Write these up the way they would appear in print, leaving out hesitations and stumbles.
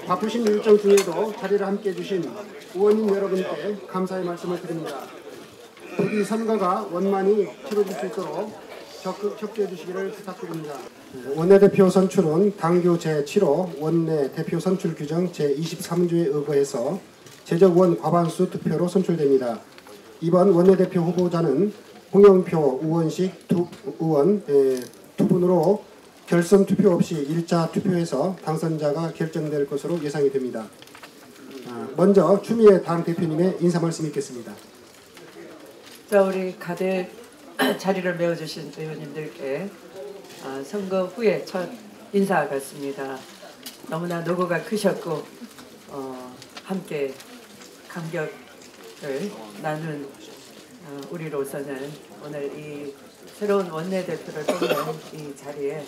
바쁘신 일정 중에도 자리를 함께해 주신 의원님 여러분께 감사의 말씀을 드립니다. 부디 선거가 원만히 치러질 수 있도록 적극 협조해 주시기를 부탁드립니다. 원내대표 선출은 당규 제7호 원내대표 선출 규정 제23조에 의거해서 제적원 과반수 투표로 선출됩니다. 이번 원내대표 후보자는 홍영표, 우원식 두 의원 두 분으로 결선 투표 없이 1차 투표에서 당선자가 결정될 것으로 예상이 됩니다. 먼저 추미애 당대표님의 인사 말씀 있겠습니다. 자, 우리 가득 자리를 메워주신 의원님들께 선거 후에 첫 인사 같습니다. 너무나 노고가 크셨고 함께 감격을 나눈 우리로서는 오늘 이 새로운 원내대표를 뽑는 이 자리에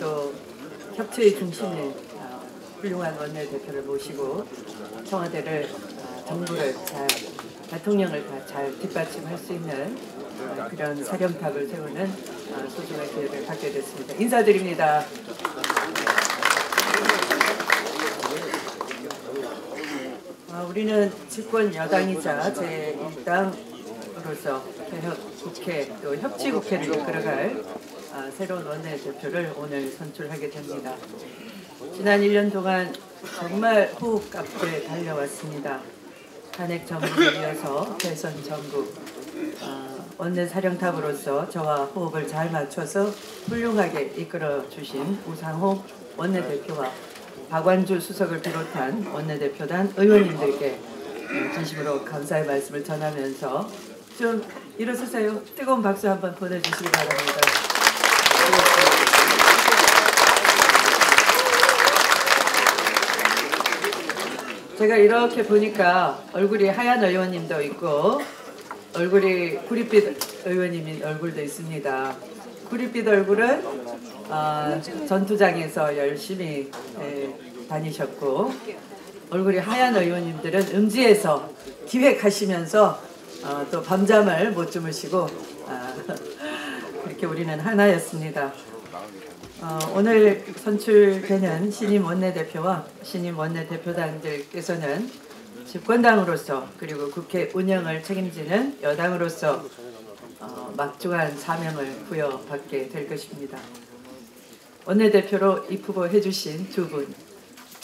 또 협치의 중심인 훌륭한 원내대표를 모시고 청와대를 정부를 잘 대통령을 잘 뒷받침할 수 있는 그런 사령탑을 세우는 소중한 기회를 갖게 됐습니다. 인사드립니다. 우리는 집권 여당이자 제1당으로서 개혁국회 또 협치국회를 이끌어갈 새로운 원내대표를 오늘 선출하게 됩니다. 지난 1년 동안 정말 호흡깝게 달려왔습니다. 탄핵 정부를 이어서 대선 전국 원내 사령탑으로서 저와 호흡을 잘 맞춰서 훌륭하게 이끌어 주신 우상호 원내대표와 박완주 수석을 비롯한 원내대표단 의원님들께 진심으로 감사의 말씀을 전하면서 좀 일어서세요. 뜨거운 박수 한번 보내주시기 바랍니다. 제가 이렇게 보니까 얼굴이 하얀 의원님도 있고 얼굴이 구릿빛 의원님인 얼굴도 있습니다. 구릿빛 얼굴은 전투장에서 열심히 다니셨고 얼굴이 하얀 의원님들은 음지에서 기획하시면서 또 밤잠을 못 주무시고 그렇게 우리는 하나였습니다. 오늘 선출되는 신임 원내대표와 신임 원내대표단들께서는 집권당으로서 그리고 국회 운영을 책임지는 여당으로서 막중한 사명을 부여받게 될 것입니다. 원내대표로 입후보해 주신 두 분,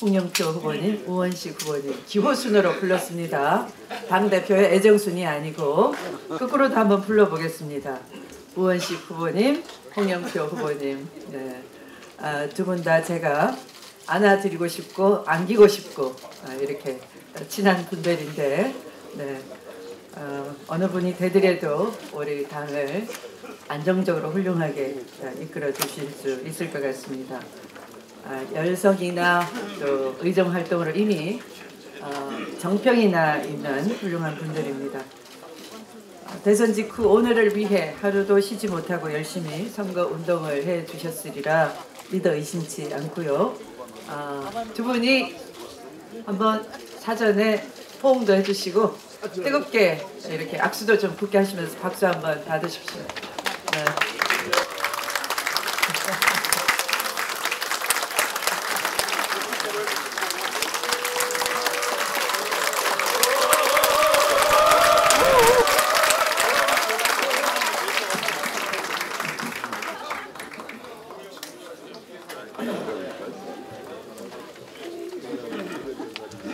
홍영표 후보님, 우원식 후보님 기호순으로 불렀습니다. 당대표의 애정순이 아니고 거꾸로도 한번 불러보겠습니다. 우원식 후보님, 홍영표 후보님, 네. 두 분 다 제가 안아드리고 싶고 안기고 싶고 이렇게 친한 분들인데 네. 어느 분이 되더라도 우리 당을 안정적으로 훌륭하게 이끌어 주실 수 있을 것 같습니다. 열성이나 또 의정활동으로 이미 정평이 나 있는 훌륭한 분들입니다. 대선 직후 오늘을 위해 하루도 쉬지 못하고 열심히 선거 운동을 해 주셨으리라 믿어 의심치 않고요. 두 분이 한번 사전에 포옹도 해주시고 뜨겁게 이렇게 악수도 좀 붙게 하시면서 박수 한번 받으십시오. 네.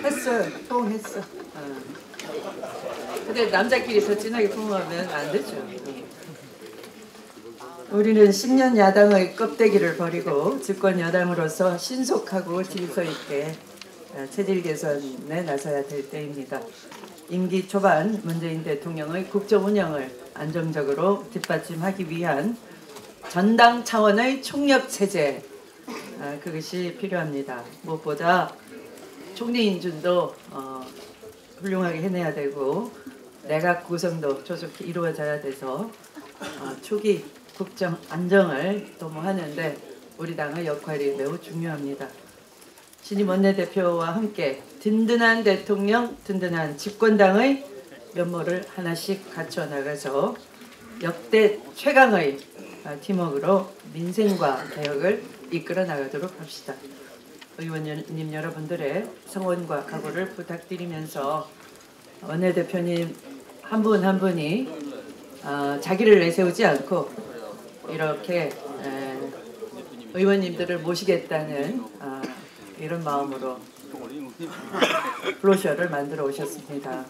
했어, 포옹했어. 근데 남자끼리 더 진하게 포옹하면 안 되죠. 우리는 10년 야당의 껍데기를 버리고 집권 여당으로서 신속하고 질서 있게 체질 개선에 나서야 될 때입니다. 임기 초반 문재인 대통령의 국정 운영을 안정적으로 뒷받침하기 위한 전당 차원의 총력 체제, 그것이 필요합니다. 무엇보다 총리 인준도 훌륭하게 해내야 되고 내각 구성도 조속히 이루어져야 돼서 초기 국정 안정을 도모하는데 우리 당의 역할이 매우 중요합니다. 신임 원내대표와 함께 든든한 대통령, 든든한 집권당의 면모를 하나씩 갖춰 나가서 역대 최강의 팀워크로 민생과 개혁을 이끌어 나가도록 합시다. 의원님 여러분들의 성원과 각오를 부탁드리면서 원내대표님 한 분 한 분이 자기를 내세우지 않고 이렇게 의원님들을 모시겠다는 이런 마음으로 브로셔를 만들어 오셨습니다.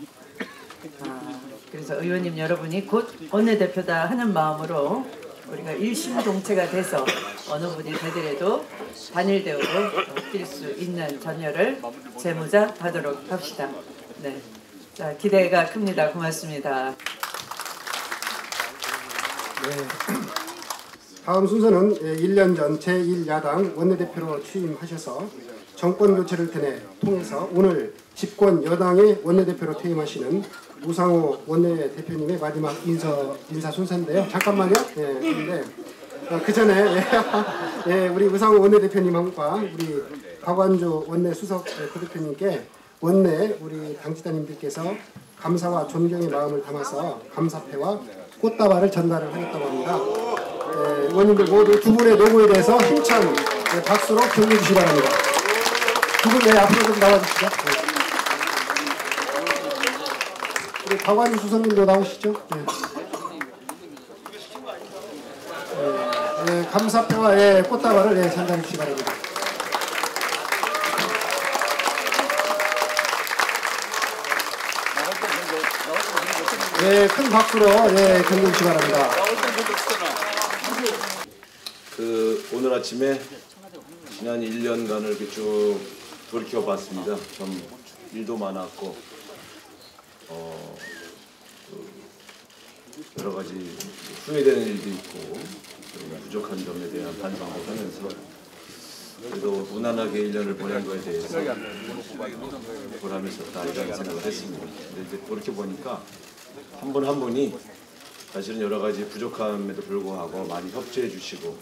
그래서 의원님 여러분이 곧 원내대표다 하는 마음으로 우리가 일심동체가 돼서 어느 분이 되더라도 단일 대우로 뛸 수 있는 전열을 재무자하도록 합시다. 네, 자, 기대가 큽니다. 고맙습니다. 네. 다음 순서는 1년 전 제1야당 원내대표로 취임하셔서 정권 교체를 통해서 오늘 집권 여당의 원내대표로 퇴임하시는 우상호 원내대표님의 마지막 인사 순서인데요. 잠깐만요. 근데 그 전에 우리 우상호 원내대표님과 우리 박완주 원내수석 부대표님께 원내 우리 당지자님들께서 감사와 존경의 마음을 담아서 감사패와 꽃다발을 전달을 하겠다고 합니다. 의원님들 모두 두 분의 노고에 대해서 힘찬 박수로 격려해 주시기 바랍니다. 두 분 앞으로 좀 나와주시죠. 우리 박완주 수석님도 나오시죠. 감사패와 꽃다발을 전달해 주시기 바랍니다. 큰 박수로 격려해 주시기 바랍니다. 오늘 아침에 지난 1년간을 이렇게 쭉 돌이켜봤습니다. 좀 일도 많았고 여러 가지 후회되는 일도 있고 부족한 점에 대한 반성을 하면서 그래도 무난하게 1년을 보낸 거에 대해서 보람이 있었다 이런 생각을 했습니다. 근데 이제 돌이켜보니까 한 분 한 분이 사실은 여러 가지 부족함에도 불구하고 많이 협조해 주시고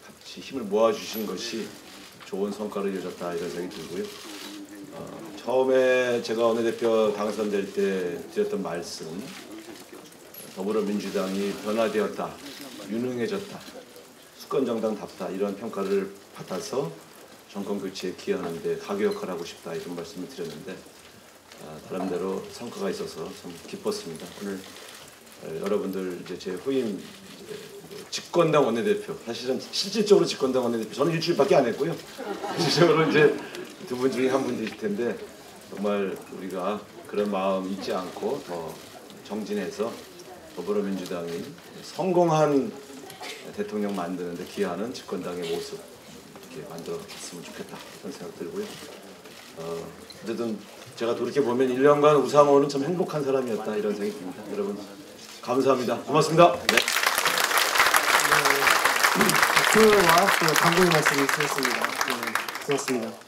같이 힘을 모아주신 것이 좋은 성과를 이어졌다 이런 생각이 들고요. 처음에 제가 원내대표 당선될 때 드렸던 말씀, 더불어민주당이 변화되었다, 유능해졌다, 수권정당답다 이런 평가를 받아서 정권교체에 기여하는 데 가교 역할을 하고 싶다 이런 말씀을 드렸는데 나름대로 성과가 있어서 참 기뻤습니다. 오늘 여러분들 이제 제 후임 집권당 원내대표, 사실은 실질적으로 집권당 원내대표 저는 일주일밖에 안 했고요. 실질적으로 이제 두 분 중에 한 분 되실 텐데 정말 우리가 그런 마음 잊지 않고 더 정진해서 더불어민주당이 성공한 대통령 만드는 데 기여하는 집권당의 모습 이렇게 만들어갔으면 좋겠다 그런 생각 들고요. 어쨌든 제가 돌이켜보면 1년간 우상호는 참 행복한 사람이었다 이런 생각이 듭니다. 여러분 감사합니다. 고맙습니다. 네. 수요와 또 당부의 말씀을 드렸습니다. 고맙습니다.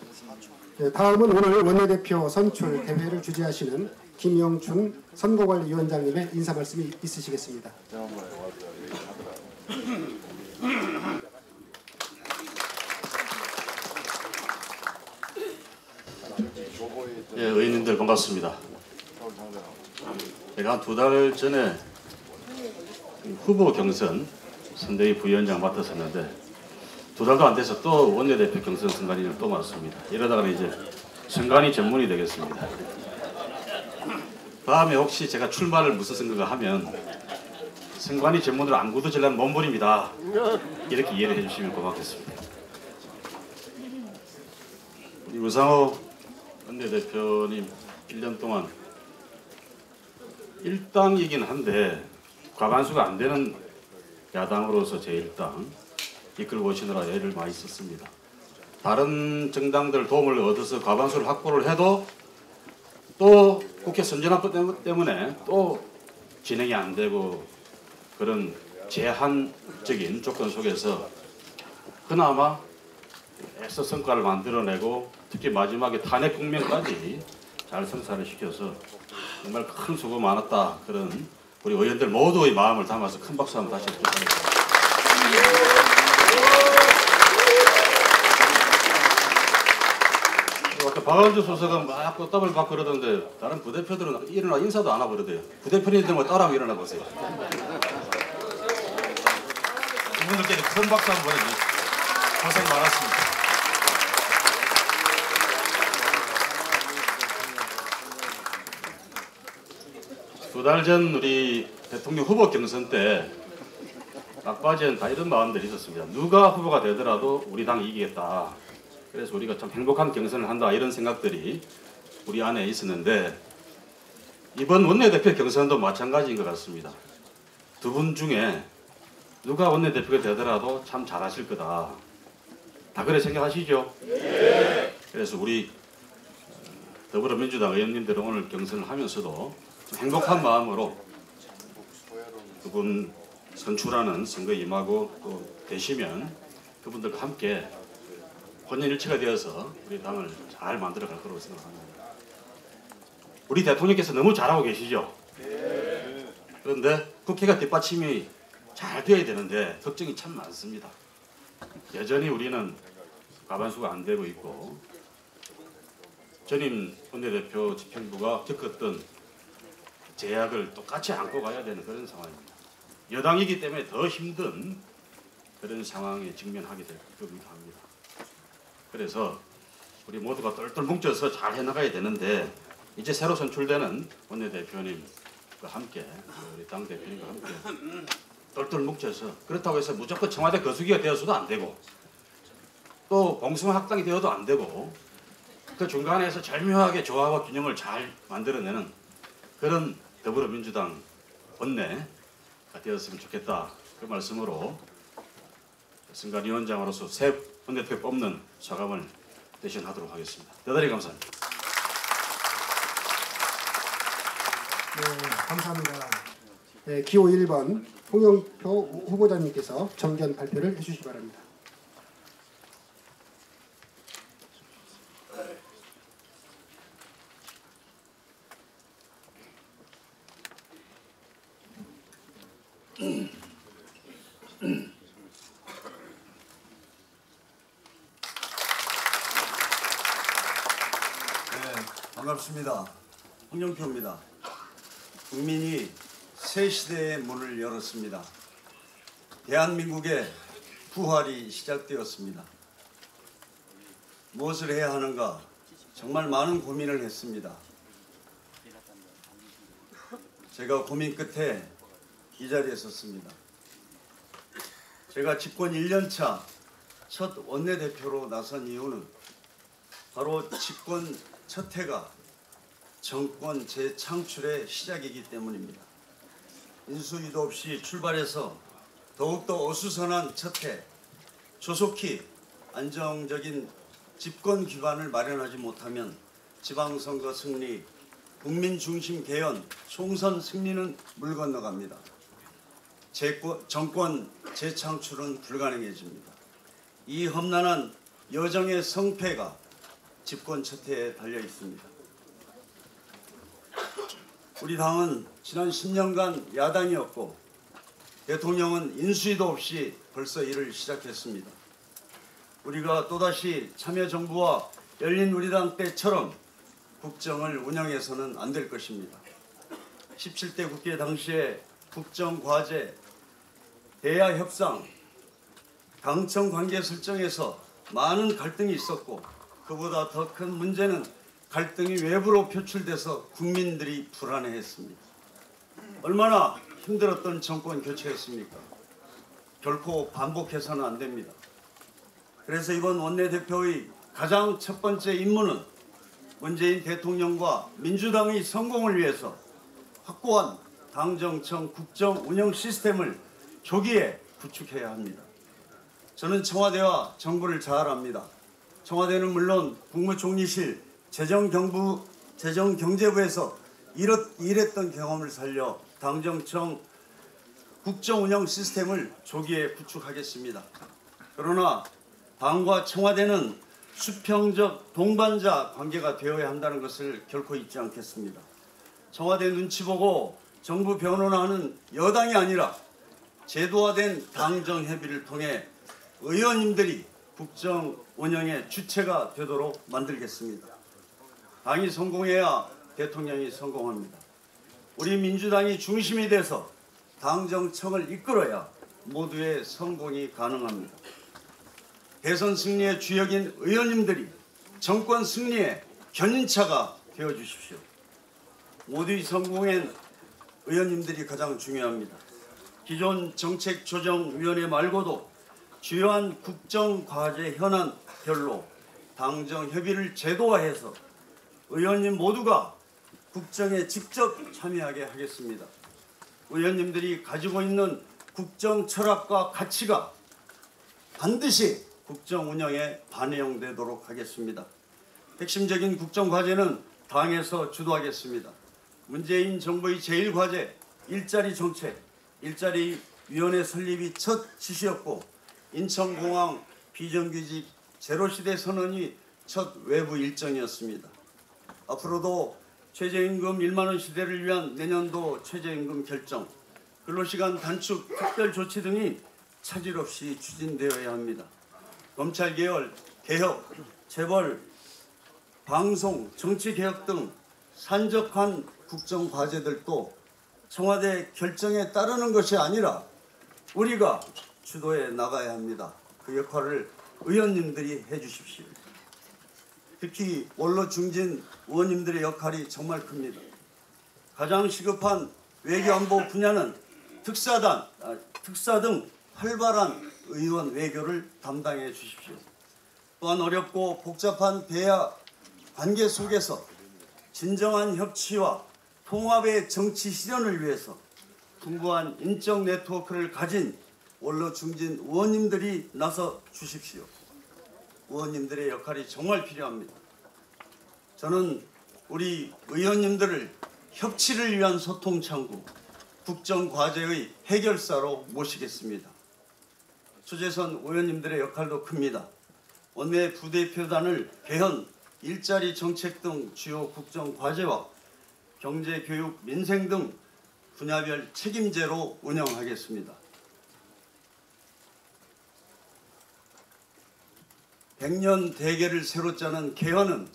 다음은 오늘 원내대표 선출 대회를 주재하시는 김영춘 선거관리위원장님의 인사 말씀이 있으시겠습니다. 의원님들 반갑습니다. 제가 한 2달 전에 후보 경선 선대위 부위원장 맡았었는데 2달도 안 돼서 또 원내대표 경선 선관위를 또 맡습니다. 이러다가 이제 선관위 전문이 되겠습니다. 다음에 혹시 제가 출마를 무슨 선거가 하면 선관위 전문으로 안 굳어질라는 몸부림이다. 이렇게 이해를 해주시면 고맙겠습니다. 우리 우상호 원내대표님 1년 동안 일당이긴 한데 과반수가 안 되는 야당으로서 제1당 이끌고 오시느라 애를 많이 썼습니다. 다른 정당들 도움을 얻어서 과반수를 확보를 해도 또 국회 선진화법 때문에 또 진행이 안 되고 그런 제한적인 조건 속에서 그나마 애써 성과를 만들어내고 특히 마지막에 탄핵 국면까지 잘 성사를 시켜서 정말 큰 수고 많았다. 그런 우리 의원들 모두의 마음을 담아서 큰 박수 한번 다시 부탁드립니다. 박원주 수석은 막 꽃다발 받고 그러던데 다른 부대표들은 일어나 인사도 안 하고 그러대요. 부대표님들만 따라하고 일어나 보세요. 이분들께는 큰 박수 한번 보내주세요. 고생 많았습니다. 두 달 전 우리 대통령 후보 경선 때 막바지엔 다 이런 마음들이 있었습니다. 누가 후보가 되더라도 우리 당이 이기겠다. 그래서 우리가 참 행복한 경선을 한다 이런 생각들이 우리 안에 있었는데 이번 원내대표 경선도 마찬가지인 것 같습니다. 두 분 중에 누가 원내대표가 되더라도 참 잘하실 거다. 다 그래 생각하시죠? 네. 그래서 우리 더불어민주당 의원님들은 오늘 경선을 하면서도 좀 행복한 마음으로 두 분 선출하는 선거에 임하고 또 되시면 그분들과 함께 혼연일체가 되어서 우리 당을 잘 만들어갈 거라고 생각합니다. 우리 대통령께서 너무 잘하고 계시죠? 그런데 국회가 뒷받침이 잘 되어야 되는데 걱정이 참 많습니다. 여전히 우리는 과반수가 안 되고 있고 전임 원내대표 집행부가 겪었던 제약을 똑같이 안고 가야 되는 그런 상황입니다. 여당이기 때문에 더 힘든 그런 상황에 직면하게 될 겁니다. 그래서 우리 모두가 똘똘 뭉쳐서 잘 해나가야 되는데 이제 새로 선출되는 원내대표님과 함께 우리 당 대표님과 함께 똘똘 뭉쳐서 그렇다고 해서 무조건 청와대 거수기가 되어서도 안 되고 또 봉숭아학당이 되어도 안 되고 그 중간에서 절묘하게 조화와 균형을 잘 만들어내는 그런 더불어민주당 원내가 되었으면 좋겠다. 그 말씀으로 선관위원장으로서 새 원내대표 뽑는 사감을 대신하도록 하겠습니다. 대단히 감사합니다. 네, 감사합니다. 네, 기호 1번 홍영표 후보자님께서 정견 발표를 해주시기 바랍니다. 반갑습니다. 홍영표입니다. 국민이 새 시대의 문을 열었습니다. 대한민국의 부활이 시작되었습니다. 무엇을 해야 하는가 정말 많은 고민을 했습니다. 제가 고민 끝에 이 자리에 섰습니다. 제가 집권 1년차 첫 원내대표로 나선 이유는 바로 집권 첫 해가 정권 재창출의 시작이기 때문입니다. 인수위도 없이 출발해서 더욱더 어수선한 첫 해, 조속히 안정적인 집권 기반을 마련하지 못하면 지방선거 승리, 국민중심 개헌, 총선 승리는 물 건너갑니다. 정권 재창출은 불가능해집니다. 이 험난한 여정의 성패가 집권 첫 해에 달려 있습니다. 우리 당은 지난 10년간 야당이었고 대통령은 인수위도 없이 벌써 일을 시작했습니다. 우리가 또다시 참여정부와 열린우리당 때처럼 국정을 운영해서는 안 될 것입니다. 17대 국회 당시에 국정과제, 대야협상, 당청관계 설정에서 많은 갈등이 있었고 그보다 더 큰 문제는 갈등이 외부로 표출돼서 국민들이 불안해했습니다. 얼마나 힘들었던 정권 교체였습니까? 결코 반복해서는 안 됩니다. 그래서 이번 원내대표의 가장 첫 번째 임무는 문재인 대통령과 민주당의 성공을 위해서 확고한 당정청 국정 운영 시스템을 조기에 구축해야 합니다. 저는 청와대와 정부를 잘 압니다. 청와대는 물론 국무총리실 재정경제부에서 일했던 경험을 살려 당정청 국정운영 시스템을 조기에 구축하겠습니다. 그러나 당과 청와대는 수평적 동반자 관계가 되어야 한다는 것을 결코 잊지 않겠습니다. 청와대 눈치 보고 정부 변호하는 여당이 아니라 제도화된 당정 협의를 통해 의원님들이 국정 운영의 주체가 되도록 만들겠습니다. 당이 성공해야 대통령이 성공합니다. 우리 민주당이 중심이 돼서 당 정청을 이끌어야 모두의 성공이 가능합니다. 대선 승리의 주역인 의원님들이 정권 승리의 견인차가 되어주십시오. 모두의 성공엔 의원님들이 가장 중요합니다. 기존 정책조정위원회 말고도 주요한 국정과제 현안별로 당정 협의를 제도화해서 의원님 모두가 국정에 직접 참여하게 하겠습니다. 의원님들이 가지고 있는 국정 철학과 가치가 반드시 국정 운영에 반영되도록 하겠습니다. 핵심적인 국정 과제는 당에서 주도하겠습니다. 문재인 정부의 제1과제 일자리 정책, 일자리 위원회 설립이 첫 지시였고 인천공항 비정규직 제로시대 선언이 첫 외부 일정이었습니다. 앞으로도 최저임금 1만 원 시대를 위한 내년도 최저임금 결정, 근로시간 단축 특별조치 등이 차질 없이 추진되어야 합니다. 검찰개혁, 재벌, 방송, 정치개혁 등 산적한 국정과제들도 청와대 결정에 따르는 것이 아니라 우리가 주도해 나가야 합니다. 그 역할을 의원님들이 해주십시오. 특히 원로 중진 의원님들의 역할이 정말 큽니다. 가장 시급한 외교안보 분야는 특사 등 활발한 의원 외교를 담당해 주십시오. 또한 어렵고 복잡한 대야 관계 속에서 진정한 협치와 통합의 정치 실현을 위해서 풍부한 인적 네트워크를 가진 원로 중진 의원님들이 나서 주십시오. 의원님들의 역할이 정말 필요합니다. 저는 우리 의원님들을 협치를 위한 소통 창구, 국정과제의 해결사로 모시겠습니다. 추재선 의원님들의 역할도 큽니다. 원내 부대표단을 개헌, 일자리 정책 등 주요 국정과제와 경제, 교육, 민생 등 분야별 책임제로 운영하겠습니다. 100년 대계를 새로 짜는 개헌은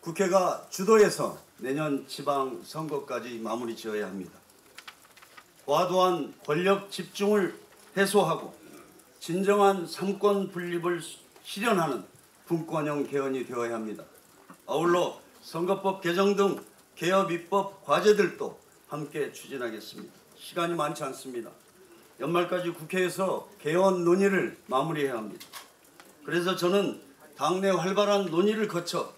국회가 주도해서 내년 지방선거까지 마무리 지어야 합니다. 과도한 권력 집중을 해소하고 진정한 삼권 분립을 실현하는 분권형 개헌이 되어야 합니다. 아울러 선거법 개정 등 개업 입법 과제들도 함께 추진하겠습니다. 시간이 많지 않습니다. 연말까지 국회에서 개헌 논의를 마무리해야 합니다. 그래서 저는 당내 활발한 논의를 거쳐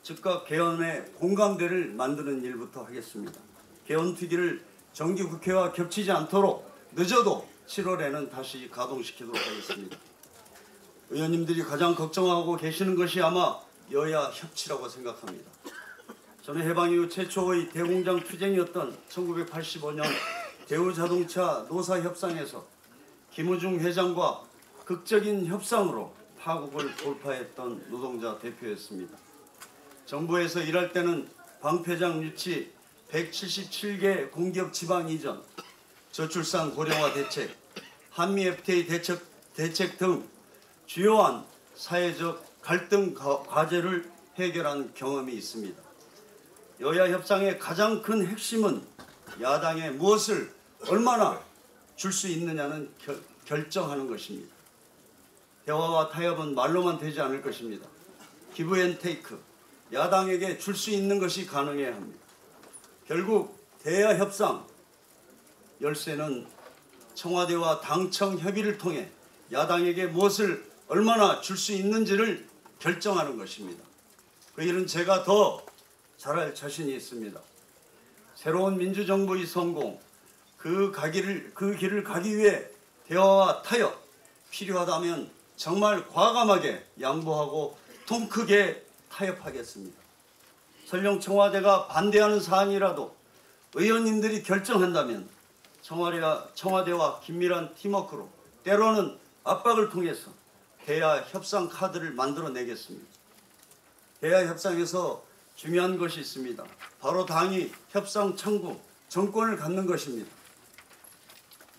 즉각 개헌의 공감대를 만드는 일부터 하겠습니다. 개헌 특위를 정기국회와 겹치지 않도록 늦어도 7월에는 다시 가동시키도록 하겠습니다. 의원님들이 가장 걱정하고 계시는 것이 아마 여야 협치라고 생각합니다. 저는 해방 이후 최초의 대공장 투쟁이었던 1985년 대우자동차 노사협상에서 김우중 회장과 극적인 협상으로 파국을 돌파했던 노동자 대표였습니다. 정부에서 일할 때는 방패장 유치, 177개 공기업 지방 이전, 저출산 고령화 대책, 한미 FTA 대책 등 주요한 사회적 갈등 과제를 해결한 경험이 있습니다. 여야 협상의 가장 큰 핵심은 야당에 무엇을 얼마나 줄 수 있느냐는 결정하는 것입니다. 대화와 타협은 말로만 되지 않을 것입니다. 기브 앤 테이크, 야당에게 줄 수 있는 것이 가능해야 합니다. 결국 대야 협상 열쇠는 청와대와 당청 협의를 통해 야당에게 무엇을 얼마나 줄 수 있는지를 결정하는 것입니다. 그 일은 제가 더 잘할 자신이 있습니다. 새로운 민주정부의 성공, 그 길을 가기 위해 대화와 타협, 필요하다면 정말 과감하게 양보하고 통 크게 타협하겠습니다. 설령 청와대가 반대하는 사안이라도 의원님들이 결정한다면 청와대와 긴밀한 팀워크로 때로는 압박을 통해서 대야 협상 카드를 만들어내겠습니다. 대야 협상에서 중요한 것이 있습니다. 바로 당이 협상 창구, 정권을 갖는 것입니다.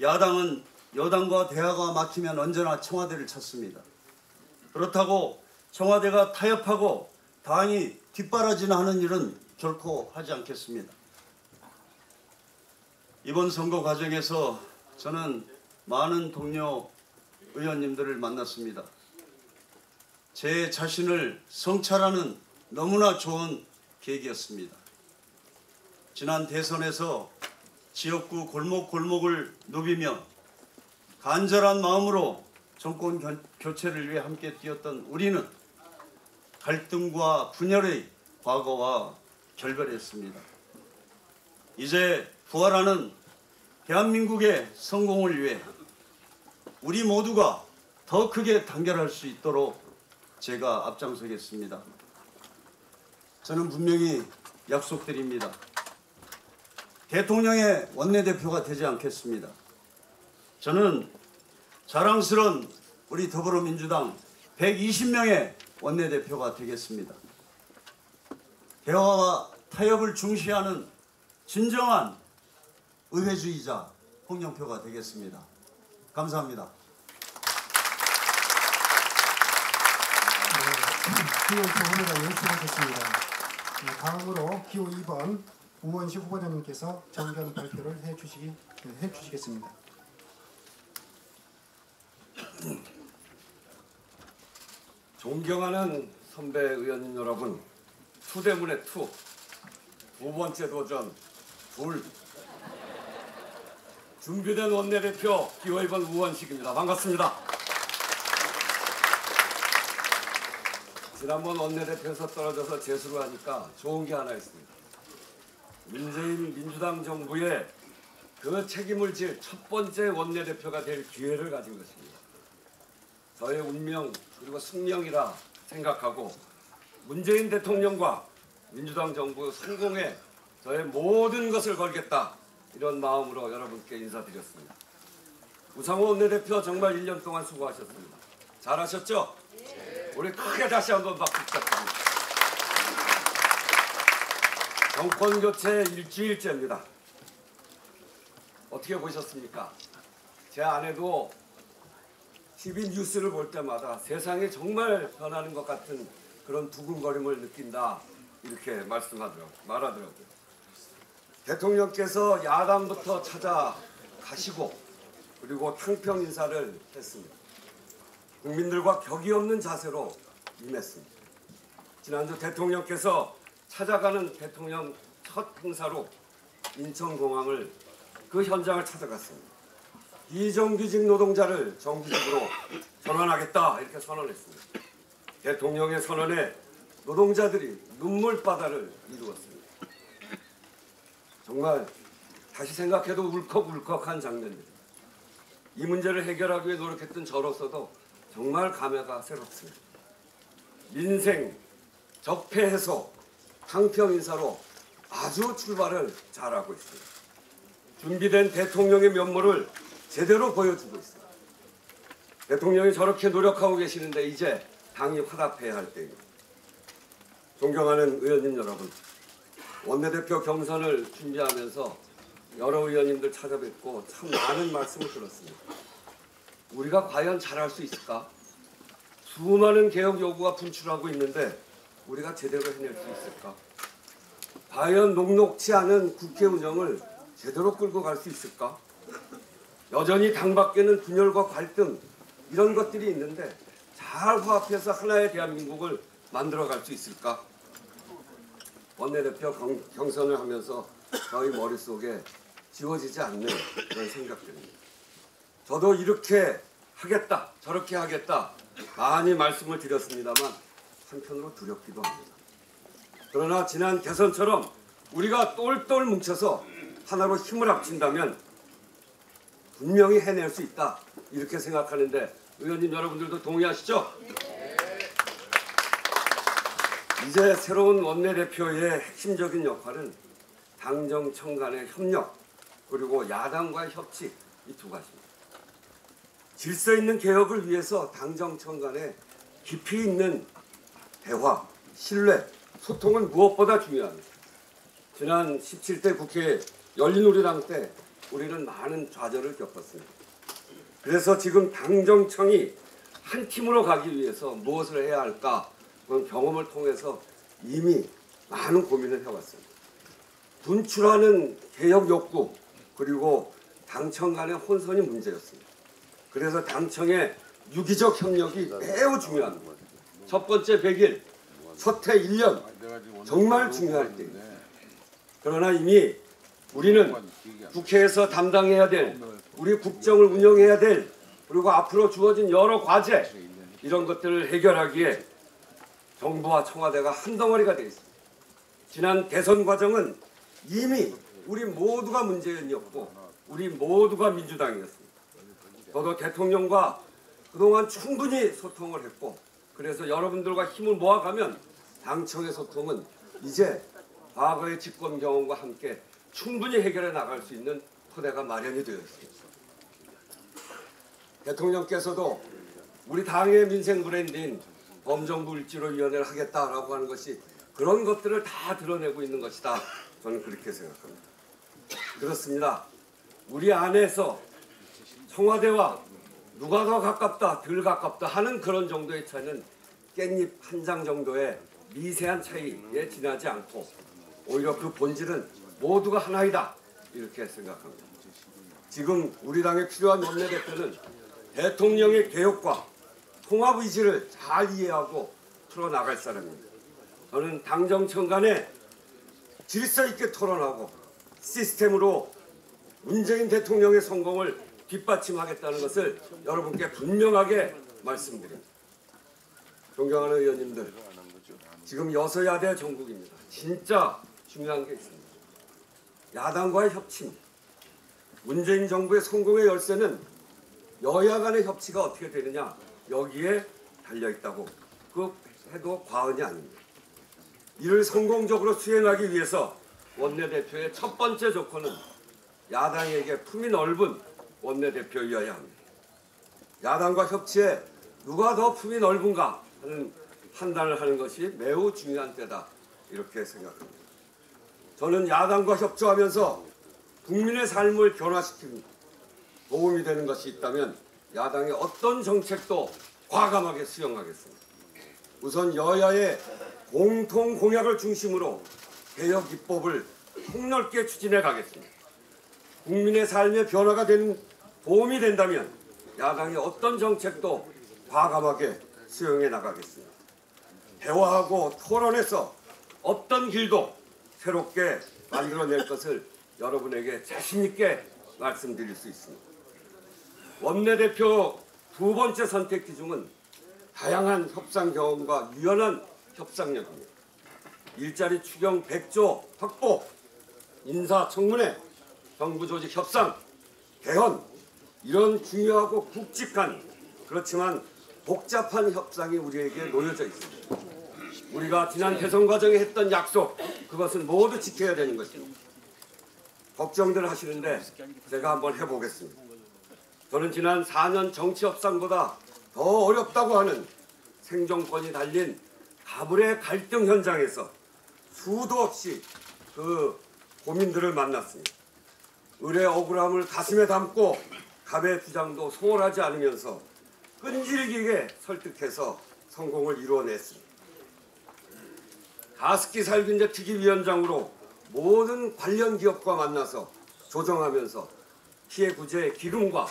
야당은 여당과 대화가 막히면 언제나 청와대를 찾습니다. 그렇다고 청와대가 타협하고 당이 뒷바라지하는 일은 결코 하지 않겠습니다. 이번 선거 과정에서 저는 많은 동료 의원님들을 만났습니다. 제 자신을 성찰하는 너무나 좋은 계기였습니다. 지난 대선에서 지역구 골목골목을 누비며 간절한 마음으로 정권 교체를 위해 함께 뛰었던 우리는 갈등과 분열의 과거와 결별했습니다. 이제 부활하는 대한민국의 성공을 위해 우리 모두가 더 크게 단결할 수 있도록 제가 앞장서겠습니다. 저는 분명히 약속드립니다. 대통령의 원내대표가 되지 않겠습니다. 저는 자랑스러운 우리 더불어민주당 120명의 원내대표가 되겠습니다. 대화와 타협을 중시하는 진정한 의회주의자 홍영표가 되겠습니다. 감사합니다. 홍영표 후보자님 수고하셨습니다. 다음으로 기호 2번 우원식 후보자님께서 정견 발표를 해주시겠습니다. 존경하는 선배 의원님 여러분, 투대문의 투, 두 번째 도전, 둘. 준비된 원내대표 기호 2번 우원식입니다. 반갑습니다. 지난번 원내대표에서 떨어져서 재수를 하니까 좋은 게 하나 있습니다. 문재인 민주당 정부의 그 책임을 질 첫 번째 원내대표가 될 기회를 가진 것입니다. 저의 운명 그리고 숙명이라 생각하고 문재인 대통령과 민주당 정부 성공에 저의 모든 것을 걸겠다, 이런 마음으로 여러분께 인사드렸습니다. 우상호 원내대표 정말 1년 동안 수고하셨습니다. 잘하셨죠? 우리 크게 다시 한번 박수 부탁드립니다. 정권 교체 일주일째입니다. 어떻게 보셨습니까? 제 아내도 TV 뉴스를 볼 때마다 세상이 정말 변하는 것 같은 그런 두근거림을 느낀다, 이렇게 말하더라고요. 대통령께서 야당부터 찾아가시고 그리고 탕평 인사를 했습니다. 국민들과 격이 없는 자세로 임했습니다. 지난주 대통령께서 찾아가는 대통령 첫 행사로 인천공항을 그 현장을 찾아갔습니다. 비정규직 노동자를 정규직으로 전환하겠다, 이렇게 선언했습니다. 대통령의 선언에 노동자들이 눈물바다를 이루었습니다. 정말 다시 생각해도 울컥울컥한 장면입니다. 이 문제를 해결하기 위해 노력했던 저로서도 정말 감회가 새롭습니다. 민생, 적폐 해소, 탕평 인사로 아주 출발을 잘하고 있습니다. 준비된 대통령의 면모를 제대로 보여주고 있습니다. 대통령이 저렇게 노력하고 계시는데 이제 당이 화답해야 할 때입니다. 존경하는 의원님 여러분, 원내대표 경선을 준비하면서 여러 의원님들 찾아뵙고 참 많은 말씀을 들었습니다. 우리가 과연 잘할 수 있을까? 수많은 개혁 요구가 분출하고 있는데 우리가 제대로 해낼 수 있을까? 과연 녹록지 않은 국회 운영을 제대로 끌고 갈 수 있을까? 여전히 당 밖에는 분열과 갈등, 이런 것들이 있는데 잘 화합해서 하나의 대한민국을 만들어갈 수 있을까? 원내대표 경선을 하면서 저희 머릿속에 지워지지 않는 그런 생각들입니다. 저도 이렇게 하겠다, 저렇게 하겠다 많이 말씀을 드렸습니다만 한편으로 두렵기도 합니다. 그러나 지난 대선처럼 우리가 똘똘 뭉쳐서 하나로 힘을 합친다면 분명히 해낼 수 있다, 이렇게 생각하는데 의원님 여러분들도 동의하시죠? 이제 새로운 원내대표의 핵심적인 역할은 당정청 간의 협력 그리고 야당과의 협치, 이 두 가지입니다. 질서 있는 개혁을 위해서 당정청 간의 깊이 있는 대화, 신뢰, 소통은 무엇보다 중요합니다. 지난 17대 국회 열린우리당 때 우리는 많은 좌절을 겪었습니다. 그래서 지금 당정청이 한 팀으로 가기 위해서 무엇을 해야 할까? 그런 경험을 통해서 이미 많은 고민을 해왔습니다. 분출하는 개혁 욕구 그리고 당청 간의 혼선이 문제였습니다. 그래서 당청의 유기적 협력이 매우 중요합니다. 첫 번째 100일, 첫해 1년 정말 중요할 때입니다. 그러나 이미 우리는 국회에서 담당해야 될 우리 국정을 운영해야 될 그리고 앞으로 주어진 여러 과제 이런 것들을 해결하기에 정부와 청와대가 한 덩어리가 되어 있습니다. 지난 대선 과정은 이미 우리 모두가 문재인이었고 우리 모두가 민주당이었습니다. 저도 대통령과 그동안 충분히 소통을 했고 그래서 여러분들과 힘을 모아가면 당청의 소통은 이제 과거의 집권 경험과 함께 충분히 해결해 나갈 수 있는 토대가 마련이 되어 있습니다. 대통령께서도 우리 당의 민생 브랜드인 범정부 일지로위원회를 하겠다라고 하는 것이 그런 것들을 다 드러내고 있는 것이다. 저는 그렇게 생각합니다. 그렇습니다. 우리 안에서 청와대와 누가 더 가깝다, 덜 가깝다 하는 그런 정도의 차이는 깻잎 한 장 정도의 미세한 차이에 지나지 않고 오히려 그 본질은 모두가 하나이다. 이렇게 생각합니다. 지금 우리 당에 필요한 원내대표는 대통령의 개혁과 통합 의지를 잘 이해하고 풀어나갈 사람입니다. 저는 당정청 간에 질서 있게 토론하고 시스템으로 문재인 대통령의 성공을 뒷받침하겠다는 것을 여러분께 분명하게 말씀드립니다. 존경하는 의원님들, 지금 여서야대 정국입니다. 진짜 중요한 게 있습니다. 야당과의 협치입니다. 문재인 정부의 성공의 열쇠는 여야 간의 협치가 어떻게 되느냐 여기에 달려있다고 그 해도 과언이 아닙니다. 이를 성공적으로 수행하기 위해서 원내대표의 첫 번째 조건은 야당에게 품이 넓은 원내대표여야 합니다. 야당과 협치에 누가 더 품이 넓은가 하는 판단을 하는 것이 매우 중요한 때다 이렇게 생각합니다. 저는 야당과 협조하면서 국민의 삶을 변화시키는 도움이 되는 것이 있다면 야당의 어떤 정책도 과감하게 수용하겠습니다. 우선 여야의 공통 공약을 중심으로 개혁 입법을 폭넓게 추진해 가겠습니다. 국민의 삶의 변화가 되는 도움이 된다면 야당의 어떤 정책도 과감하게 수용해 나가겠습니다. 대화하고 토론해서 어떤 길도 새롭게 만들어낼 것을 여러분에게 자신 있게 말씀드릴 수 있습니다. 원내대표 두 번째 선택 기준은 다양한 협상 경험과 유연한 협상력입니다. 일자리 추경 100조 확보, 인사청문회, 정부 조직 협상, 개헌 이런 중요하고 굵직한 그렇지만 복잡한 협상이 우리에게 놓여져 있습니다. 우리가 지난 대선 과정에 했던 약속 그것은 모두 지켜야 되는 것입니다. 걱정들 하시는데 제가 한번 해보겠습니다. 저는 지난 4년 정치 협상보다 더 어렵다고 하는 생존권이 달린 가불의 갈등 현장에서 수도 없이 그 고민들을 만났습니다. 을의 억울함을 가슴에 담고 갑의 주장도 소홀하지 않으면서 끈질기게 설득해서 성공을 이루어냈습니다. 가습기 살균제 특위위원장으로 모든 관련 기업과 만나서 조정하면서 피해 구제 기금과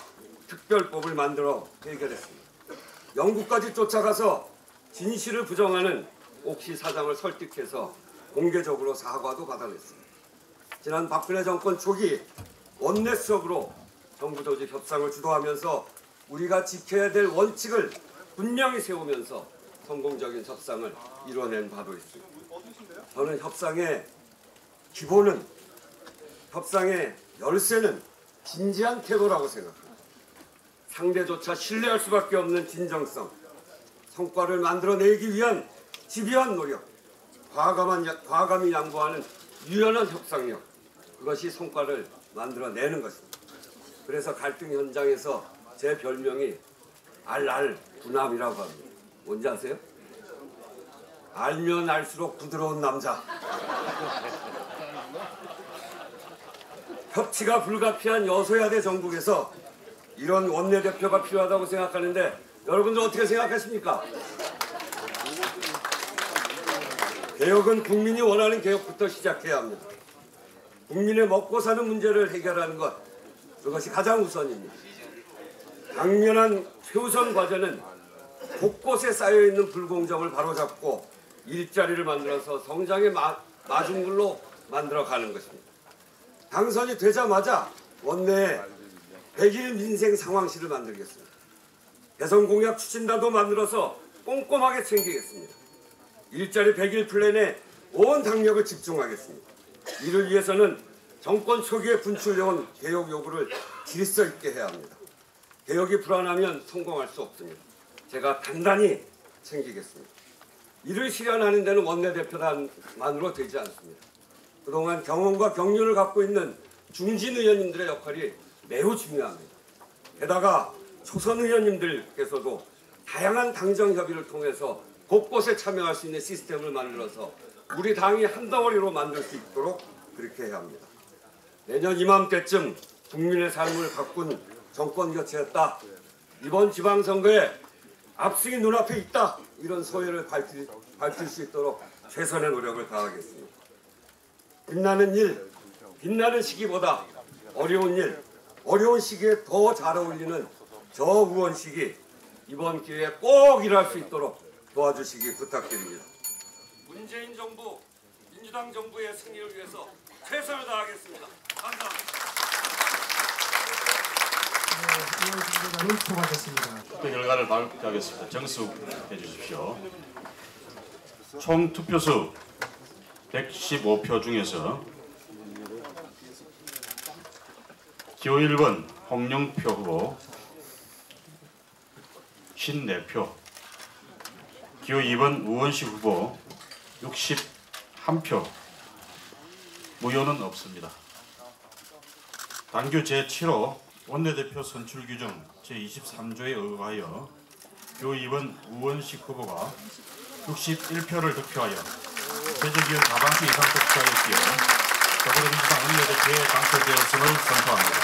특별법을 만들어 해결했습니다. 영국까지 쫓아가서 진실을 부정하는 옥시 사장을 설득해서 공개적으로 사과도 받아냈습니다. 지난 박근혜 정권 초기 원내수석으로 정부 조직 협상을 주도하면서 우리가 지켜야 될 원칙을 분명히 세우면서 성공적인 협상을 이뤄낸 바도 있습니다. 저는 협상의 기본은 협상의 열쇠는 진지한 태도라고 생각합니다. 상대조차 신뢰할 수밖에 없는 진정성, 성과를 만들어내기 위한 집요한 노력, 과감히 양보하는 유연한 협상력, 그것이 성과를 만들어내는 것입니다. 그래서 갈등 현장에서 제 별명이 알알 구남이라고 합니다. 뭔지 아세요? 알면 알수록 부드러운 남자. 협치가 불가피한 여소야대 정국에서 이런 원내대표가 필요하다고 생각하는데 여러분들 어떻게 생각하십니까? 개혁은 국민이 원하는 개혁부터 시작해야 합니다. 국민의 먹고 사는 문제를 해결하는 것, 그것이 가장 우선입니다. 당면한 최우선 과제는 곳곳에 쌓여있는 불공정을 바로잡고 일자리를 만들어서 성장의 마중물로 만들어가는 것입니다. 당선이 되자마자 원내에 100일 민생 상황실을 만들겠습니다. 대선 공약 추진단도 만들어서 꼼꼼하게 챙기겠습니다. 일자리 100일 플랜에 온 당력을 집중하겠습니다. 이를 위해서는 정권 초기에 분출해온 개혁 요구를 질서 있게 해야 합니다. 개혁이 불안하면 성공할 수 없습니다. 제가 단단히 챙기겠습니다. 이를 실현하는 데는 원내대표단만으로 되지 않습니다. 그동안 경험과 경륜을 갖고 있는 중진 의원님들의 역할이 매우 중요합니다. 게다가 초선 의원님들께서도 다양한 당정 협의를 통해서 곳곳에 참여할 수 있는 시스템을 만들어서 우리 당이 한 덩어리로 만들 수 있도록 그렇게 해야 합니다. 내년 이맘때쯤 국민의 삶을 바꾼 정권 교체였다. 이번 지방선거에 압승이 눈앞에 있다. 이런 소회를 밝힐 수 있도록 최선의 노력을 다하겠습니다. 빛나는 일, 빛나는 시기보다 어려운 일, 어려운 시기에 더 잘 어울리는 저 우원 시기 이번 기회에 꼭 일할 수 있도록 도와주시기 부탁드립니다. 문재인 정부, 민주당 정부의 승리를 위해서 최선을 다하겠습니다. 감사합니다. 의원실장님 수고하셨습니다. 투표 결과를 발표하겠습니다. 정수해 주십시오. 총 투표수 115표 중에서 기호 1번 홍영표 후보 54표, 기호 2번 우원식 후보 61표, 무효는 없습니다. 당규 제7호 원내대표 선출 규정 제23조에 의거하여 기호 2번 우원식 후보가 61표를 득표하여 최저기온 과반수 이상 득표하였기에 더불어민주당 원내대표에 당선되었음을 선포합니다.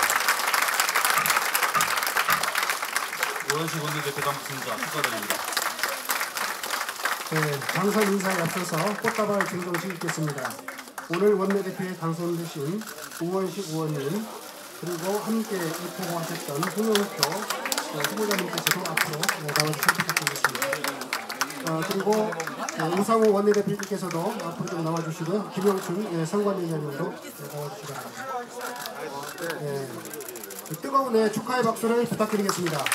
우원식 원내대표 당선자 축하드립니다. 네, 당선 인사에 앞서서 꽃다발 증정식 있겠습니다. 오늘 원내대표에 당선되신 우원식 의원님 그리고 함께 입후보하셨던 홍영표 후보자님께서도 앞으로 나와주시면 부탁드리겠습니다. 그리고 우상호 원내대표님께서도 앞으로 좀 나와주시고요. 김영춘 선관위원님도 나와주시기 바랍니다. 뜨거운 축하의 박수를 부탁드리겠습니다.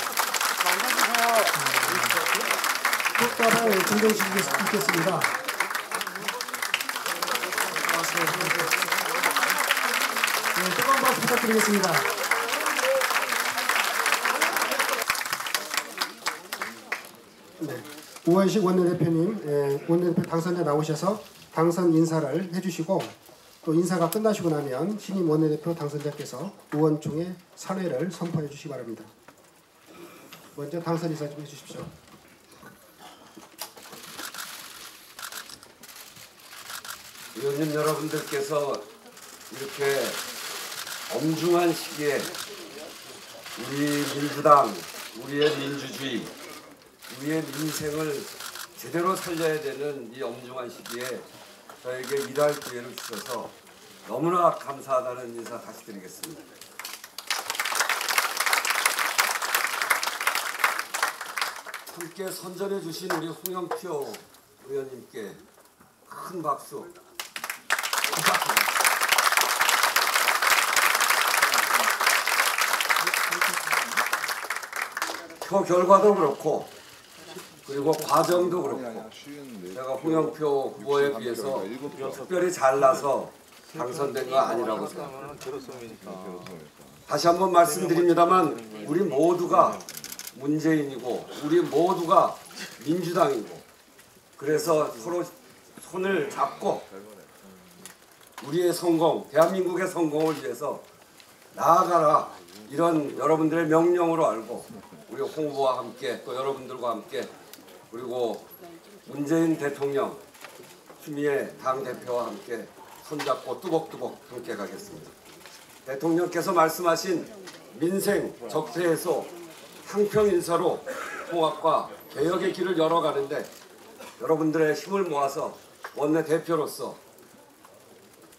꽃다발 증정식이 있겠습니다. 뜨거운 박수 부탁드리겠습니다. 네. 우원식 원내대표님, 원내대표 당선자 나오셔서 당선 인사를 해주시고 또 인사가 끝나시고 나면 신임 원내대표 당선자께서 의원총회 사례를 선포해 주시기 바랍니다. 먼저 당선 인사 좀 해주십시오. 의원님 여러분들께서 이렇게 엄중한 시기에 우리 민주당, 우리의 민주주의, 우리의 민생을 제대로 살려야 되는 이 엄중한 시기에 저에게 일할 기회를 주셔서 너무나 감사하다는 인사 다시 드리겠습니다. 함께 선전해 주신 우리 홍영표 의원님께 큰 박수 부탁드립니다. 표 결과도 그렇고 그리고 과정도 그렇고 제가 홍영표 후보에 비해서 특별히 잘나서 당선된 거 아니라고 생각합니다. 다시 한번 말씀드립니다만 우리 모두가 문재인이고 우리 모두가 민주당이고 그래서 서로 손을 잡고 우리의 성공, 대한민국의 성공을 위해서 나아가라 이런 여러분들의 명령으로 알고 우리 홍 후보와 함께 또 여러분들과 함께 그리고 문재인 대통령 추미애 당대표와 함께 손잡고 뚜벅뚜벅 함께 가겠습니다. 대통령께서 말씀하신 민생, 적폐 해소, 상평 인사로 통합과 개혁의 길을 열어가는데 여러분들의 힘을 모아서 원내대표로서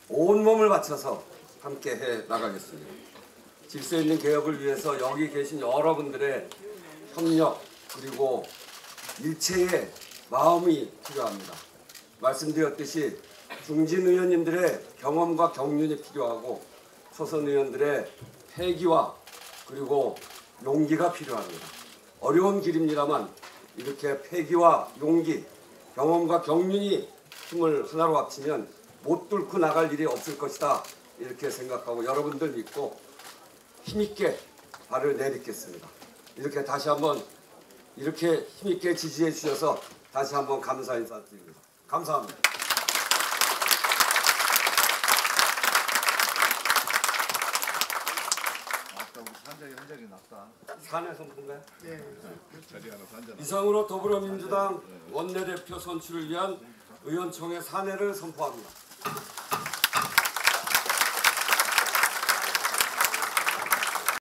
온몸을 바쳐서 함께 해 나가겠습니다. 질서 있는 개혁을 위해서 여기 계신 여러분들의 협력 그리고 일체의 마음이 필요합니다. 말씀드렸듯이 중진 의원님들의 경험과 경륜이 필요하고 초선 의원들의 패기와 그리고 용기가 필요합니다. 어려운 길입니다만 이렇게 패기와 용기, 경험과 경륜이 힘을 하나로 합치면 못 뚫고 나갈 일이 없을 것이다. 이렇게 생각하고 여러분들 믿고 힘있게 발을 내딛겠습니다. 이렇게 다시 한번 이렇게 힘있게 지지해 주셔서 다시 한번 감사 인사드립니다. 감사합니다. 사내 선포인가요? 네. 이상으로 더불어민주당 원내대표 선출을 위한 의원총회 사내를 선포합니다.